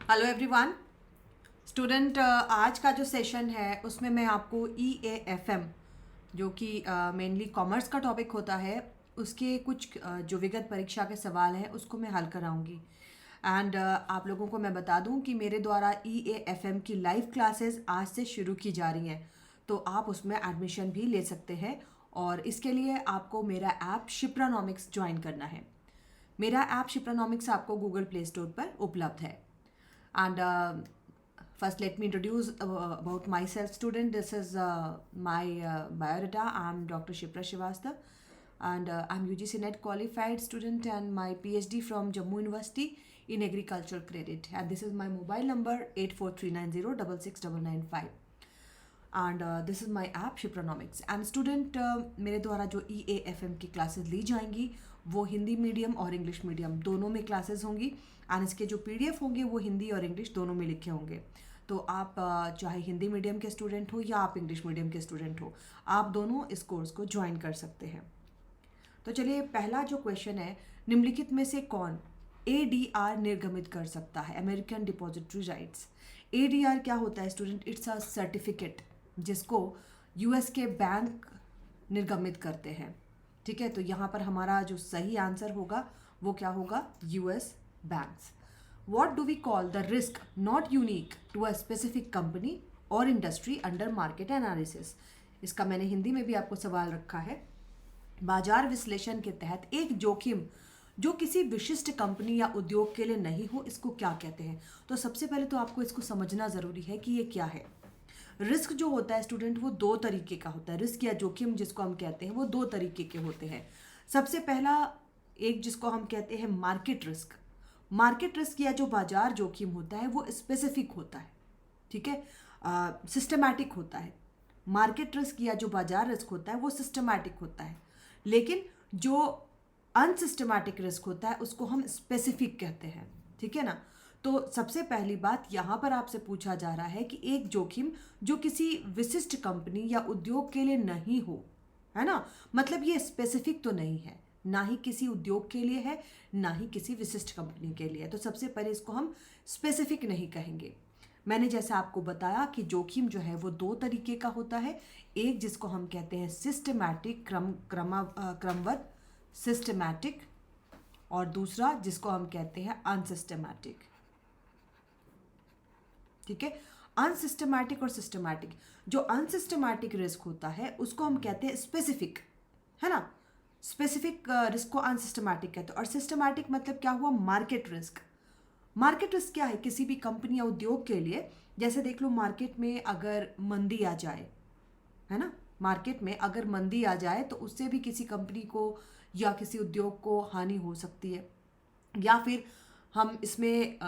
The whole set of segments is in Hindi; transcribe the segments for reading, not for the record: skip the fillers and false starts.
हेलो एवरीवन स्टूडेंट, आज का जो सेशन है उसमें मैं आपको EAFM जो कि मेनली कॉमर्स का टॉपिक होता है उसके कुछ जो विगत परीक्षा के सवाल हैं उसको मैं हल कराऊंगी। एंड आप लोगों को मैं बता दूं कि मेरे द्वारा EAFM की लाइव क्लासेस आज से शुरू की जा रही हैं, तो आप उसमें एडमिशन भी ले सकते हैं। और इसके लिए आपको मेरा ऐप शिप्रानॉमिक्स ज्वाइन करना है। मेरा ऐप शिप्रानॉमिक्स आपको गूगल प्ले स्टोर पर उपलब्ध है। And first, let me introduce about myself, student. This is my biodata. I'm Dr. Shipra Srivastava, and I'm UGC NET qualified student and my PhD from Jammu University in Agricultural Credit. And this is my mobile number 8439066995. And this is my app Shipronomics. And student, मेरे द्वारा जो EAFM की क्लासेस ली जाएंगी वो हिंदी मीडियम और इंग्लिश मीडियम दोनों में क्लासेस होंगी। एंड इसके जो PDF होंगे वो हिंदी और इंग्लिश दोनों में लिखे होंगे। तो आप चाहे हिंदी मीडियम के स्टूडेंट हो या आप इंग्लिश मीडियम के स्टूडेंट हो, आप दोनों इस कोर्स को ज्वाइन कर सकते हैं। तो चलिए, पहला जो क्वेश्चन है, निम्नलिखित में से कौन ADR निर्गमित कर सकता है, अमेरिकन डिपॉजिटरी राइट्स। ADR क्या होता है स्टूडेंट? इट्स अ सर्टिफिकेट जिसको US के बैंक निर्गमित करते हैं। ठीक है, तो यहाँ पर हमारा जो सही आंसर होगा वो क्या होगा? US banks. What do we call the risk not unique to a specific company or industry under market analysis? इसका मैंने हिंदी में भी आपको सवाल रखा है। बाजार विश्लेषण के तहत एक जोखिम जो किसी विशिष्ट कंपनी या उद्योग के लिए नहीं हो, इसको क्या कहते हैं? तो सबसे पहले तो आपको इसको समझना ज़रूरी है कि ये क्या है। रिस्क जो होता है स्टूडेंट वो दो तरीके का होता है। रिस्क या जोखिम जिसको हम कहते हैं वो दो तरीके के होते हैं। सबसे पहला एक जिसको हम कहते हैं मार्केट रिस्क। मार्केट रिस्क या जो बाजार जोखिम होता है वो स्पेसिफिक होता है, ठीक है, सिस्टमैटिक होता है। मार्केट रिस्क या जो बाजार रिस्क होता है वो सिस्टमैटिक होता है, लेकिन जो अनसिस्टमैटिक रिस्क होता है उसको हम स्पेसिफिक कहते हैं। ठीक है ना। तो सबसे पहली बात यहाँ पर आपसे पूछा जा रहा है कि एक जोखिम जो किसी विशिष्ट कंपनी या उद्योग के लिए नहीं हो, है ना, मतलब ये स्पेसिफिक तो नहीं है, ना ही किसी उद्योग के लिए है ना ही किसी विशिष्ट कंपनी के लिए। तो सबसे पहले इसको हम स्पेसिफिक नहीं कहेंगे। मैंने जैसा आपको बताया कि जोखिम जो है वो दो तरीके का होता है। एक जिसको हम कहते हैं सिस्टमैटिक, क्रमबद्ध सिस्टमैटिक, और दूसरा जिसको हम कहते हैं अनसिस्टमैटिक। ठीक है, अनसिस्टमैटिक और सिस्टमैटिक। जो अनसिस्टमैटिक रिस्क होता है उसको हम कहते हैं स्पेसिफिक, है ना। स्पेसिफिक रिस्क को अनसिस्टमैटिक कहते हैं। और सिस्टमैटिक मतलब क्या हुआ? Market risk. मार्केट रिस्क क्या है? किसी भी कंपनी या उद्योग के लिए, जैसे देख लो मार्केट में अगर मंदी आ जाए, है ना, मार्केट में अगर मंदी आ जाए तो उससे भी किसी कंपनी को या किसी उद्योग को हानि हो सकती है। या फिर हम इसमें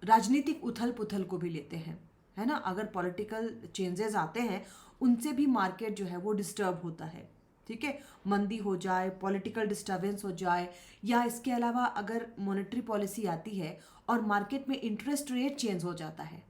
राजनीतिक उथल पुथल को भी लेते हैं, है ना। अगर पॉलिटिकल चेंजेस आते हैं उनसे भी मार्केट जो है वो डिस्टर्ब होता है। ठीक है, मंदी हो जाए, पॉलिटिकल डिस्टर्बेंस हो जाए, या इसके अलावा अगर मॉनेटरी पॉलिसी आती है और मार्केट में इंटरेस्ट रेट चेंज हो जाता है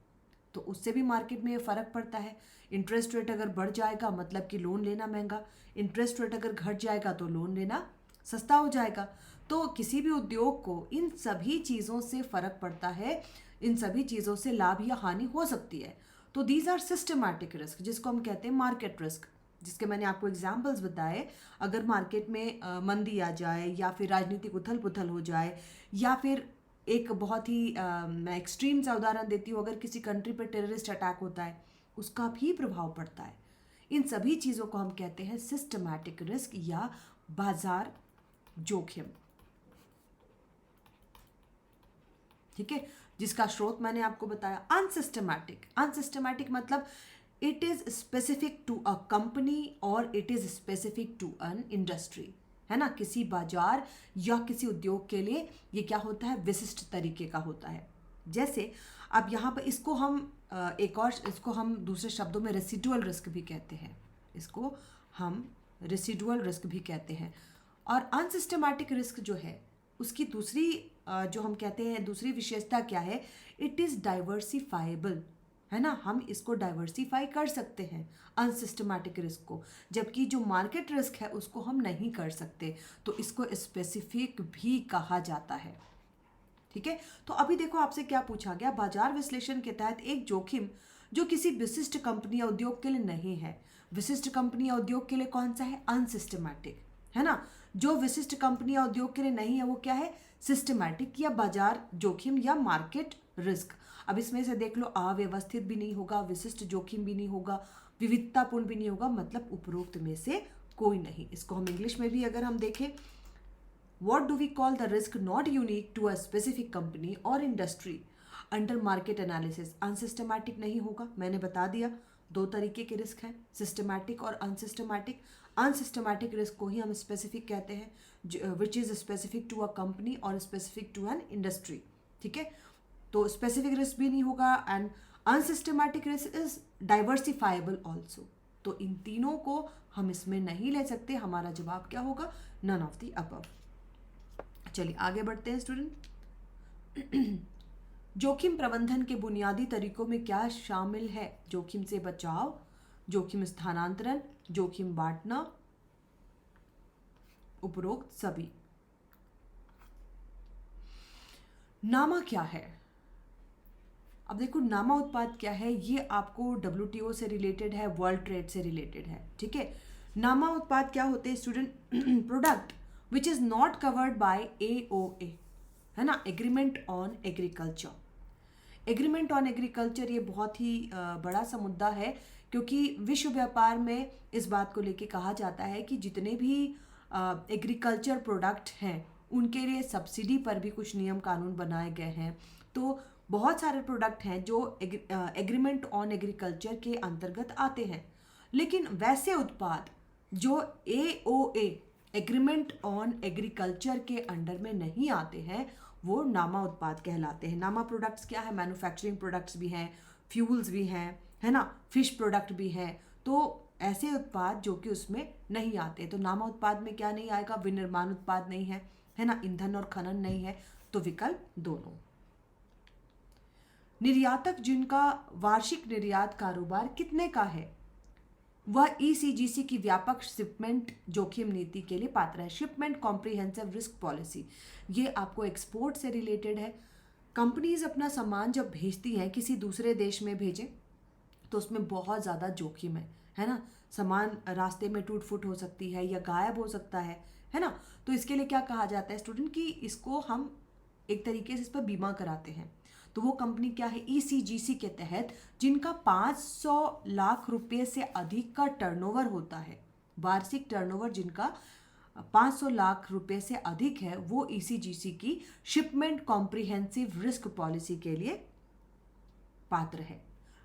तो उससे भी मार्केट में फ़र्क पड़ता है। इंटरेस्ट रेट अगर बढ़ जाएगा मतलब कि लोन लेना महंगा, इंटरेस्ट रेट अगर घट जाएगा तो लोन लेना सस्ता हो जाएगा। तो किसी भी उद्योग को इन सभी चीज़ों से फ़र्क पड़ता है, इन सभी चीज़ों से लाभ या हानि हो सकती है। तो दीज आर सिस्टमैटिक रिस्क जिसको हम कहते हैं मार्केट रिस्क, जिसके मैंने आपको एग्जाम्पल्स बताए। अगर मार्केट में मंदी आ जाए या फिर राजनीतिक उथल पुथल हो जाए, या फिर एक बहुत ही मैं एक्सट्रीम सा उदाहरण देती हूँ, अगर किसी कंट्री पर टेररिस्ट अटैक होता है उसका भी प्रभाव पड़ता है। इन सभी चीज़ों को हम कहते हैं सिस्टमैटिक रिस्क या बाजार जोखिम। ठीक है, जिसका स्रोत मैंने आपको बताया अनसिस्टमैटिक। अनसिस्टमैटिक मतलब it is specific to a company और it is specific to an industry, है ना। किसी बाजार या किसी उद्योग के लिए ये क्या होता है? विशिष्ट तरीके का होता है। जैसे अब यहाँ पर इसको हम इसको हम दूसरे शब्दों में रेसिडुअल रिस्क भी कहते हैं। इसको हम रेसिडुअल रिस्क भी कहते हैं। और अनसिस्टमैटिक रिस्क जो है उसकी दूसरी जो हम कहते हैं दूसरी विशेषता क्या है? इट इज़ डाइवर्सिफाइबल, है ना। हम इसको डाइवर्सिफाई कर सकते हैं अनसिस्टमैटिक रिस्क को, जबकि जो मार्केट रिस्क है उसको हम नहीं कर सकते। तो इसको स्पेसिफिक भी कहा जाता है। ठीक है। तो अभी देखो आपसे क्या पूछा गया, बाजार विश्लेषण के तहत एक जोखिम जो किसी विशिष्ट कंपनी या उद्योग के लिए नहीं है। विशिष्ट कंपनी या उद्योग के लिए कौन सा है, अनसिस्टमैटिक, है ना। जो विशिष्ट कंपनी या उद्योग के लिए नहीं है वो क्या है, सिस्टमैटिक या बाजार जोखिम या मार्केट रिस्क। अब इसमें से देख लो, अव्यवस्थित भी नहीं होगा, विशिष्ट जोखिम भी नहीं होगा, विविधतापूर्ण भी नहीं होगा, मतलब उपरोक्त में से कोई नहीं। इसको हम इंग्लिश में भी अगर हम देखें, what do we call the risk not unique to a specific company or industry under market analysis? Unsystematic नहीं होगा, मैंने बता दिया दो तरीके के रिस्क हैं, सिस्टमैटिक और अनसिस्टमैटिक। अनसिस्टमैटिक रिस्क को ही हम स्पेसिफिक कहते हैं, which is specific to a company और स्पेसिफिक टू एन इंडस्ट्री, ठीक है। तो स्पेसिफिक रिस्क भी नहीं होगा and unsystematic risk is diversifiable also. तो इन तीनों को हम इसमें नहीं ले सकते, हमारा जवाब क्या होगा, नन ऑफ द अबव। चलिए आगे बढ़ते हैं स्टूडेंट। जोखिम प्रबंधन के बुनियादी तरीकों में क्या शामिल है, जोखिम से बचाव, जोखिम स्थानांतरण, जोखिम बांटना, उपरोक्त सभी। नामा क्या है, अब देखो नामा उत्पाद क्या है, ये आपको WTO से रिलेटेड है, वर्ल्ड ट्रेड से रिलेटेड है, ठीक है। नामा उत्पाद क्या होते हैं student, product which is not covered by AOA, है ना, agreement on agriculture. Agreement on agriculture ये बहुत ही बड़ा सा मुद्दा है, क्योंकि विश्व व्यापार में इस बात को लेके कहा जाता है कि जितने भी एग्रीकल्चर प्रोडक्ट हैं उनके लिए सब्सिडी पर भी कुछ नियम कानून बनाए गए हैं। तो बहुत सारे प्रोडक्ट हैं जो एग्रीमेंट ऑन एग्रीकल्चर के अंतर्गत आते हैं, लेकिन वैसे उत्पाद जो AOA एग्रीमेंट ऑन एग्रीकल्चर के अंडर में नहीं आते हैं वो नामा उत्पाद कहलाते हैं। नामा प्रोडक्ट्स क्या है, मैन्युफैक्चरिंग प्रोडक्ट्स भी हैं, फ्यूल्स भी हैं, है ना, फिश प्रोडक्ट भी हैं। तो ऐसे उत्पाद जो कि उसमें नहीं आते, तो नामा उत्पाद में क्या नहीं आएगा, विनिर्माण उत्पाद नहीं है ना, ईंधन और खनन नहीं है, तो विकल्प दोनों। निर्यातक जिनका वार्षिक निर्यात कारोबार कितने का है वह ECGC की व्यापक शिपमेंट जोखिम नीति के लिए पात्र है। शिपमेंट कॉम्प्रिहेंसिव रिस्क पॉलिसी, ये आपको एक्सपोर्ट से रिलेटेड है। कंपनीज अपना सामान जब भेजती हैं किसी दूसरे देश में भेजें तो उसमें बहुत ज़्यादा जोखिम है ना, सामान रास्ते में टूट फूट हो सकती है या गायब हो सकता है ना। तो इसके लिए क्या कहा जाता है स्टूडेंट कि इसको हम एक तरीके से इस पर बीमा कराते हैं। तो वो कंपनी क्या है, ECGC के तहत जिनका 500 लाख रुपए से अधिक का टर्नओवर होता है, वार्षिक टर्नओवर जिनका 500 लाख रुपए से अधिक है, वो ECGC की शिपमेंट कॉम्प्रिहेंसिव रिस्क पॉलिसी के लिए पात्र है।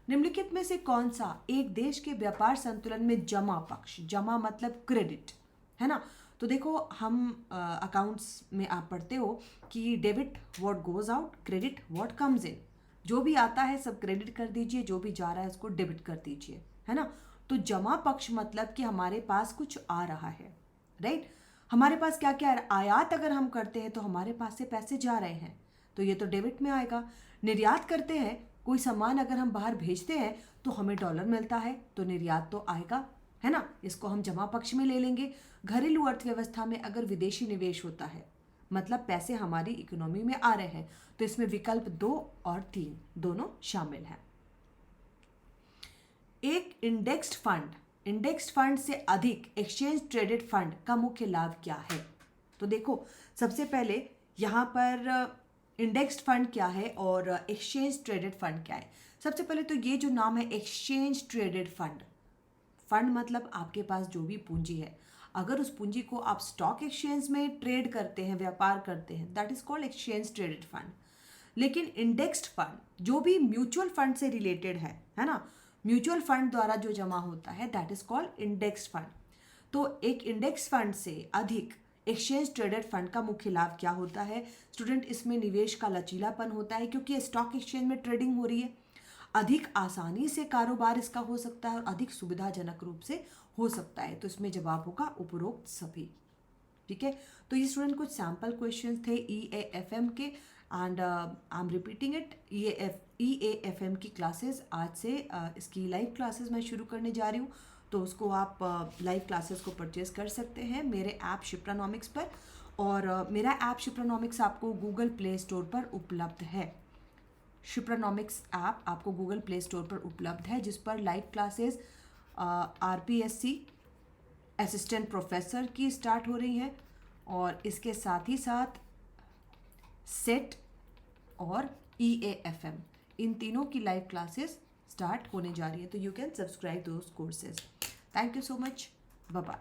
निम्नलिखित में से कौन सा एक देश के व्यापार संतुलन में जमा पक्ष, जमा मतलब क्रेडिट, है ना। तो देखो हम अकाउंट्स में आप पढ़ते हो कि debit what goes out, credit what comes in. जो भी आता है सब क्रेडिट कर दीजिए, जो भी जा रहा है उसको डेबिट कर दीजिए, है ना। तो जमा पक्ष मतलब कि हमारे पास कुछ आ रहा है, राइट। हमारे पास क्या क्या है, आयात अगर हम करते हैं तो हमारे पास से पैसे जा रहे हैं, तो ये तो डेबिट में आएगा। निर्यात करते हैं, कोई सामान अगर हम बाहर भेजते हैं तो हमें डॉलर मिलता है, तो निर्यात तो आएगा, है ना, इसको हम जमा पक्ष में ले लेंगे। घरेलू अर्थव्यवस्था में अगर विदेशी निवेश होता है मतलब पैसे हमारी इकोनॉमी में आ रहे हैं, तो इसमें विकल्प 2 और 3 दोनों शामिल हैं। एक इंडेक्स्ड फंड से अधिक एक्सचेंज ट्रेडेड फंड का मुख्य लाभ क्या है। तो देखो सबसे पहले यहाँ पर इंडेक्स्ड फंड क्या है और एक्सचेंज ट्रेडेड फंड क्या है। सबसे पहले तो ये जो नाम है एक्सचेंज ट्रेडेड फंड, फंड मतलब आपके पास जो भी पूंजी है, अगर उस पूंजी को आप स्टॉक एक्सचेंज में ट्रेड करते हैं, व्यापार करते हैं, that is called exchange traded fund. लेकिन इंडेक्स्ड फंड जो भी म्यूचुअल फंड से रिलेटेड है ना, म्यूचुअल फंड द्वारा जो जमा होता है that is called indexed fund. तो एक इंडेक्स फंड से अधिक एक्सचेंज ट्रेडेड फंड का मुख्य लाभ क्या होता है स्टूडेंट, इसमें निवेश का लचीलापन होता है क्योंकि स्टॉक एक्सचेंज में ट्रेडिंग हो रही है, अधिक आसानी से कारोबार इसका हो सकता है और अधिक सुविधाजनक रूप से हो सकता है। तो इसमें जवाब होगा उपरोक्त सभी, ठीक है। तो ये स्टूडेंट कुछ सैम्पल क्वेश्चंस थे EAFM के and I am repeating it. EAFM की क्लासेस आज से इसकी लाइव क्लासेस मैं शुरू करने जा रही हूँ, तो उसको आप लाइव क्लासेस को परचेज कर सकते हैं मेरे ऐप शिप्रानॉमिक्स पर। और मेरा ऐप शिप्रानॉमिक्स आपको गूगल प्ले स्टोर पर उपलब्ध है। शिप्रानॉमिक्स ऐप आपको गूगल प्ले स्टोर पर उपलब्ध है, जिस पर live classes RPSC assistant professor की स्टार्ट हो रही है, और इसके साथ ही साथ सेट और EAFM, इन तीनों की लाइव क्लासेस स्टार्ट होने जा रही है। तो you can subscribe those courses. Thank you so much, bye bye.